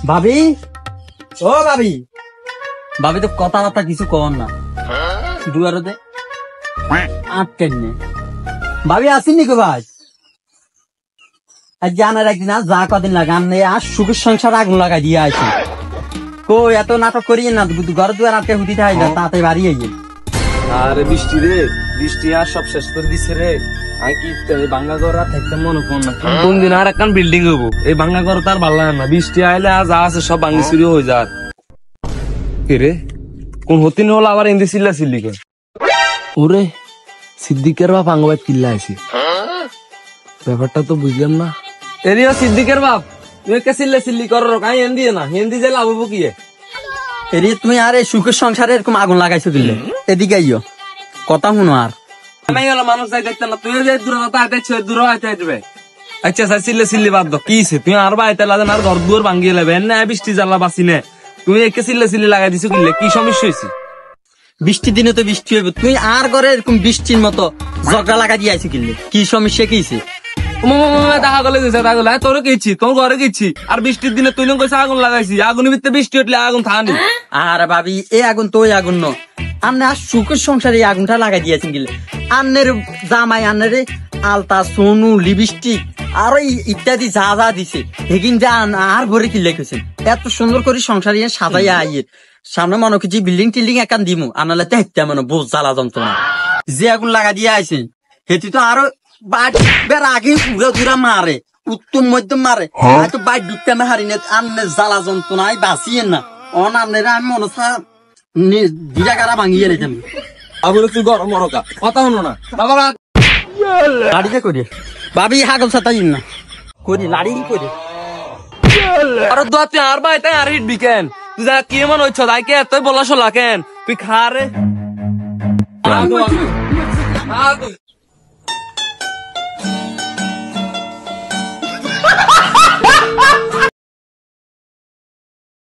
ভাবি, ও ভাবি, ভাবি তো কথাবার্তা কিছু কর না, দুয়ারে আটকেন নে। ভাবি আসেননি গো ভাই? জানার একদিন আর যা কদিন লাগান নেই আর সুখের সংসার আগুন লাগাই দিয়ে আছে। কই এত নাটক করিয়ে না, ঘর দুয়ার আটকে হুদিতে হয় না, তাতে বাড়িয়ে গিয়ে। আরে বৃষ্টি রে, বৃষ্টি আর সব শেষ করে দিছে রে। আমি কি বাংলা ঘর আর থাকতে মনে কর না, কোন দিন আর একখান বিল্ডিং হবো। এই বাংলা ঘর তার ভালো লাগে না, বৃষ্টি আইলে আর যা আছে সব ভাঙ্গি চুরি হয়ে যায়। কে রে, কোন হতিন হলো আবার এন্দি চিল্লা চিল্লি করে? ওরে সিদ্দিকের বাপ আঙ্গবাই চিল্লা আছে, ব্যাপারটা তো বুঝলাম না। এরিও সিদ্দিকের বাপ, তুমি কে চিল্লা চিল্লি করো? কাই হেন্দি না, হেন্দি যে লাভ হবো কি? এরি তুমি আর এই সুখের সংসারে এরকম আগুন লাগাইছো দিলে, এদিকে আইও, কথা শুনো। আর আমি গেল মানুষ যাই দেখতে না, তুই যে দূর দূর হইতে যাবে। আচ্ছা স্যার চিল্লে চিল্লি বাদ দাও, কিছে তুমি আর বাইতে লাগেন আর ঘর দুয়ার ভাঙ্গিয়ে লেবে না, বৃষ্টি জ্বালা বাসি নে। তুমি একে চিল্লে চিল্লি লাগাই দিছো কিনলে, কি সমস্যা হয়েছে? বৃষ্টির দিনে তো বৃষ্টি হইব, তুমি আর ঘরে এরকম বৃষ্টির মতো ঝগড়া লাগাই দিয়ে আইছো কিনলে, কি সমস্যা কিছে? দেখা গেলে দিছে, দেখা গেলে তোর গেছি, তোর ঘরে গেছি, আর বৃষ্টির দিনে তুই কইছে আগুন লাগাইছি, আগুনের ভিতরে বৃষ্টি উঠলে আগুন থানি। আর ভাবি এই আগুন তো ওই আগুন ন, আন্নে আর সুখের সংসারে এই আগুনটা লাগাই দিয়েছেন গেলে। আন্নের জামাই আন্নের আলতা সোনু লিপস্টিক আর ইত্যাদি যা যা দিছে হেগিন যা আর ঘরে কি লেখেছেন, এত সুন্দর করে সংসার সাজাইয়া আইয়ের সামনে মনে করছি বিল্ডিং টিল্ডিং একান দিমু, আনালে তো হেতে মানে বোঝ জ্বালা যন্ত্রণা যে আগুন লাগা দিয়ে আইছে, হেতি তো আরো বের আগে উড়া দুরা মারে, উত্তম মধ্যম মারে, হয়তো বাইক ঢুকতে আমি হারি না, আন্নে জ্বালা যন্ত্রণায় বাঁচিয়ে না। অন আন্নেরা আমি মনে দিরা গারা ভাঙিয়ে রেখেন। আগুন তুই গরম মরকা কথা হলো না বাবা, লাড়িতে করি ভাবি হাগল সাতাই না করি লাড়ি করি। আর দোয়া তুই আর ভাই তাই আর হিট বিকেন, তুই যা কি মনে হচ্ছে তাই কে তুই বলা শোলা কেন তুই খা রে।